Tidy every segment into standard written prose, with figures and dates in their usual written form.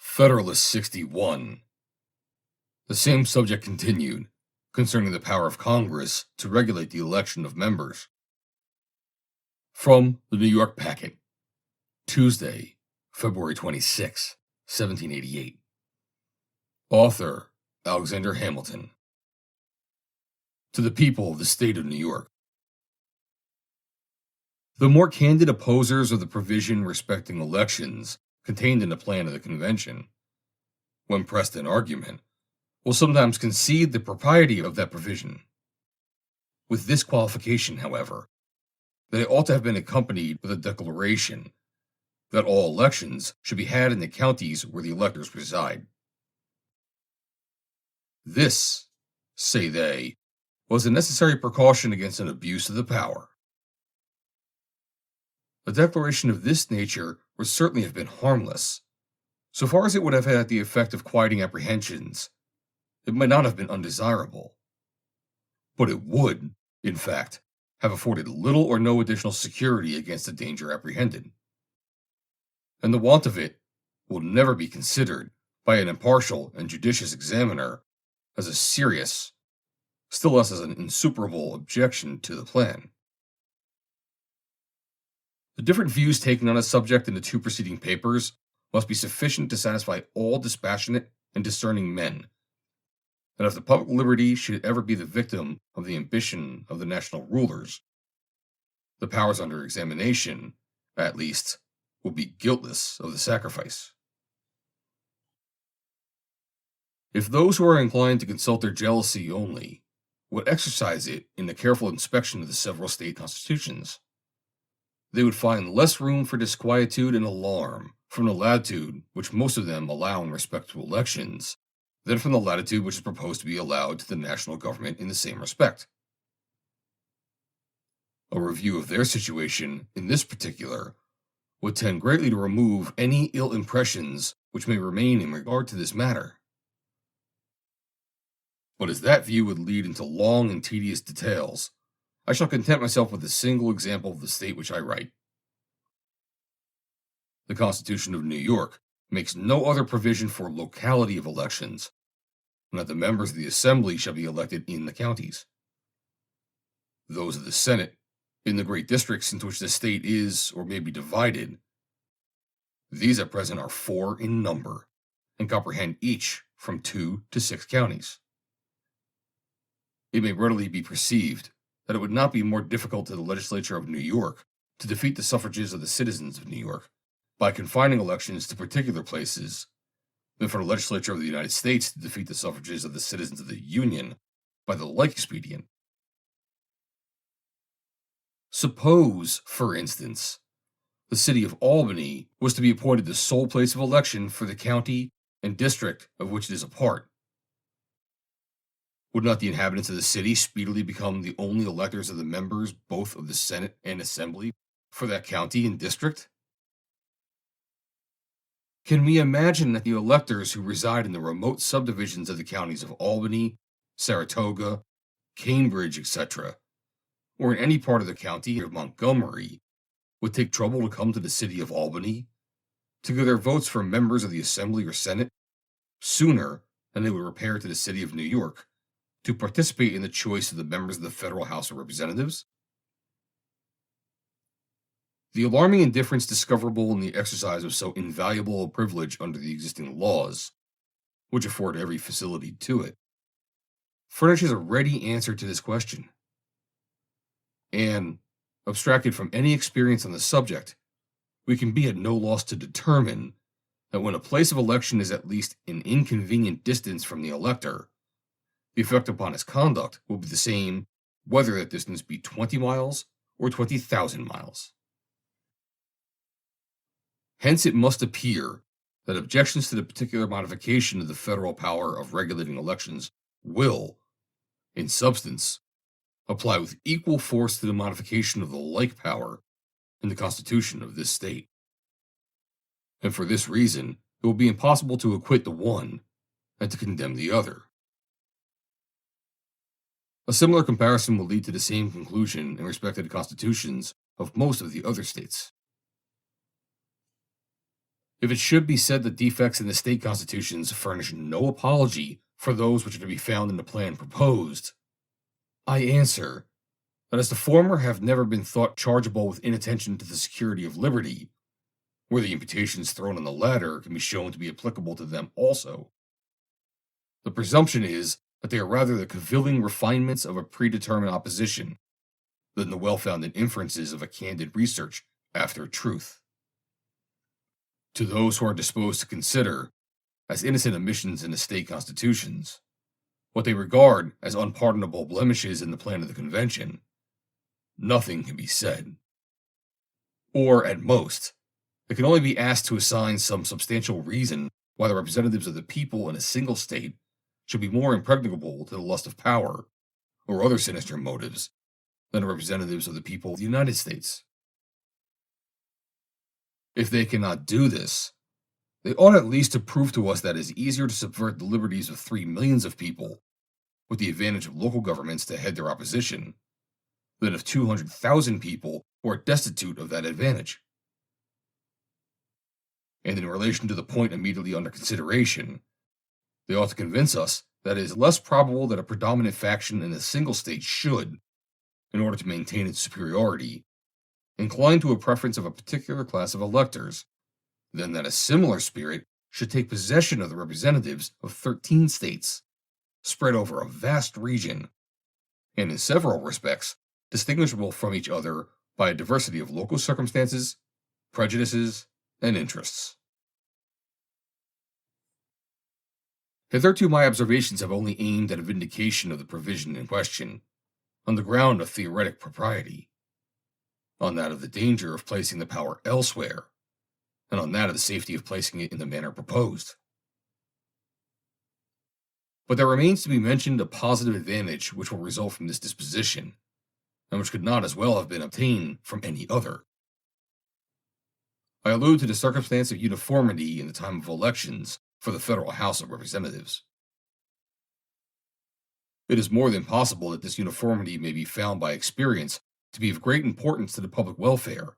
Federalist 61. The same subject continued, concerning the power of Congress to regulate the election of members. From the New York Packet, Tuesday, February 26, 1788. Author, Alexander Hamilton. To the people of the state of New York. The more candid opposers of the provision respecting elections contained in the plan of the convention, when pressed in argument, will sometimes concede the propriety of that provision. With this qualification, however, that it ought to have been accompanied with a declaration that all elections should be had in the counties where the electors reside. This, say they, was a necessary precaution against an abuse of the power. A declaration of this nature would certainly have been harmless. So far as it would have had the effect of quieting apprehensions, it might not have been undesirable. But it would, in fact, have afforded little or no additional security against the danger apprehended. And the want of it will never be considered by an impartial and judicious examiner as a serious, still less as an insuperable objection to the plan. The different views taken on a subject in the two preceding papers must be sufficient to satisfy all dispassionate and discerning men, that if the public liberty should ever be the victim of the ambition of the national rulers, the powers under examination, at least, will be guiltless of the sacrifice. If those who are inclined to consult their jealousy only would exercise it in the careful inspection of the several state constitutions, they would find less room for disquietude and alarm from the latitude which most of them allow in respect to elections than from the latitude which is proposed to be allowed to the national government in the same respect. A review of their situation in this particular would tend greatly to remove any ill impressions which may remain in regard to this matter. But as that view would lead into long and tedious details, I shall content myself with a single example of the state which I write. The Constitution of New York makes no other provision for locality of elections than that the members of the Assembly shall be elected in the counties. Those of the Senate, in the great districts into which the state is or may be divided, these at present are 4 in number, and comprehend each from 2 to 6 counties. It may readily be perceived that it would not be more difficult to the legislature of New York to defeat the suffrages of the citizens of New York by confining elections to particular places than for the legislature of the United States to defeat the suffrages of the citizens of the Union by the like expedient. Suppose, for instance, the city of Albany was to be appointed the sole place of election for the county and district of which it is a part. Would not the inhabitants of the city speedily become the only electors of the members both of the Senate and Assembly for that county and district? Can we imagine that the electors who reside in the remote subdivisions of the counties of Albany, Saratoga, Cambridge, etc., or in any part of the county of Montgomery, would take trouble to come to the city of Albany to give their votes for members of the Assembly or Senate sooner than they would repair to the city of New York to participate in the choice of the members of the Federal House of Representatives? The alarming indifference discoverable in the exercise of so invaluable a privilege under the existing laws, which afford every facility to it, furnishes a ready answer to this question. And, abstracted from any experience on the subject, we can be at no loss to determine that when a place of election is at least an inconvenient distance from the elector, the effect upon his conduct will be the same whether that distance be 20 miles or 20,000 miles. Hence it must appear that objections to the particular modification of the federal power of regulating elections will, in substance, apply with equal force to the modification of the like power in the Constitution of this state. And for this reason, it will be impossible to acquit the one and to condemn the other. A similar comparison will lead to the same conclusion in respect to the constitutions of most of the other states. If it should be said that defects in the state constitutions furnish no apology for those which are to be found in the plan proposed, I answer that as the former have never been thought chargeable with inattention to the security of liberty, where the imputations thrown on the latter can be shown to be applicable to them also, the presumption is that they are rather the cavilling refinements of a predetermined opposition than the well-founded inferences of a candid research after truth. To those who are disposed to consider, as innocent omissions in the state constitutions, what they regard as unpardonable blemishes in the plan of the convention, nothing can be said. Or, at most, it can only be asked to assign some substantial reason why the representatives of the people in a single state should be more impregnable to the lust of power, or other sinister motives, than the representatives of the people of the United States. If they cannot do this, they ought at least to prove to us that it is easier to subvert the liberties of 3 millions of people, with the advantage of local governments to head their opposition, than of 200,000 people who are destitute of that advantage. And in relation to the point immediately under consideration, they ought to convince us that it is less probable that a predominant faction in a single state should, in order to maintain its superiority, incline to a preference of a particular class of electors, than that a similar spirit should take possession of the representatives of 13 states, spread over a vast region, and in several respects distinguishable from each other by a diversity of local circumstances, prejudices, and interests. Hitherto my observations have only aimed at a vindication of the provision in question, on the ground of theoretic propriety, on that of the danger of placing the power elsewhere, and on that of the safety of placing it in the manner proposed. But there remains to be mentioned a positive advantage which will result from this disposition, and which could not as well have been obtained from any other. I allude to the circumstance of uniformity in the time of elections for the Federal House of Representatives. It is more than possible that this uniformity may be found by experience to be of great importance to the public welfare,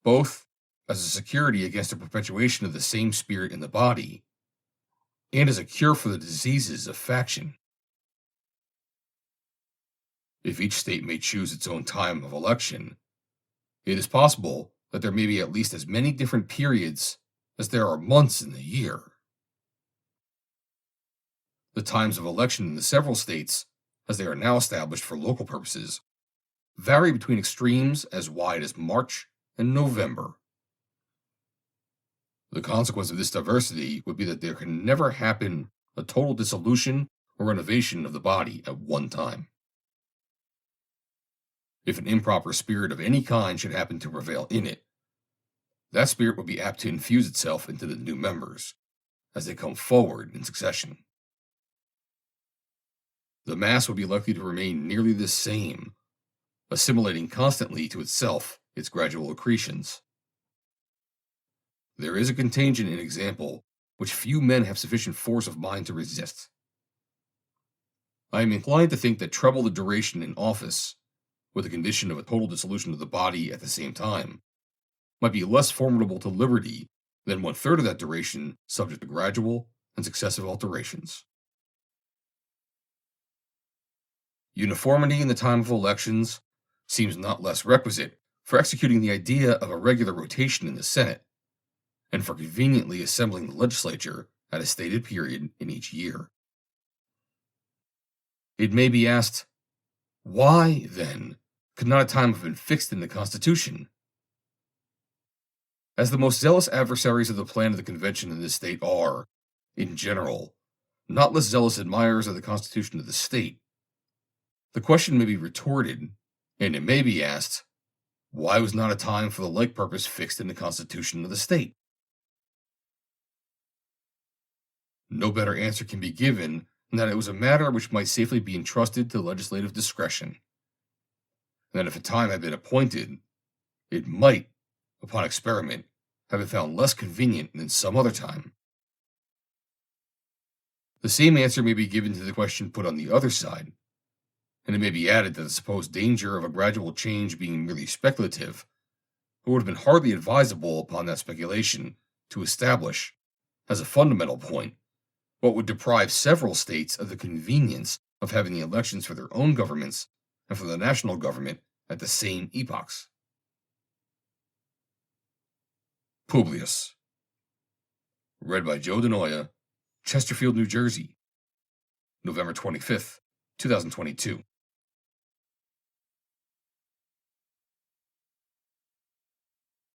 both as a security against the perpetuation of the same spirit in the body, and as a cure for the diseases of faction. If each state may choose its own time of election, it is possible that there may be at least as many different periods as there are months in the year. The times of election in the several states, as they are now established for local purposes, vary between extremes as wide as March and November. The consequence of this diversity would be that there can never happen a total dissolution or renovation of the body at one time. If an improper spirit of any kind should happen to prevail in it, that spirit would be apt to infuse itself into the new members, as they come forward in succession. The mass would be likely to remain nearly the same, assimilating constantly to itself its gradual accretions. There is a contagion in example which few men have sufficient force of mind to resist. I am inclined to think that treble the duration in office, with the condition of a total dissolution of the body at the same time, might be less formidable to liberty than 1/3 of that duration subject to gradual and successive alterations. Uniformity in the time of elections seems not less requisite for executing the idea of a regular rotation in the Senate, and for conveniently assembling the legislature at a stated period in each year. It may be asked, why, then, could not a time have been fixed in the Constitution? As the most zealous adversaries of the plan of the convention in this state are, in general, not less zealous admirers of the Constitution of the state, the question may be retorted, and it may be asked, why was not a time for the like purpose fixed in the Constitution of the state? No better answer can be given than that it was a matter which might safely be entrusted to legislative discretion, and that if a time had been appointed, it might, upon experiment, have been found less convenient than some other time. The same answer may be given to the question put on the other side, and it may be added that the supposed danger of a gradual change being merely speculative, it would have been hardly advisable upon that speculation to establish, as a fundamental point, what would deprive several states of the convenience of having the elections for their own governments and for the national government at the same epochs. Publius. Read by Joe DeNoia, Chesterfield, New Jersey, November 25th, 2022.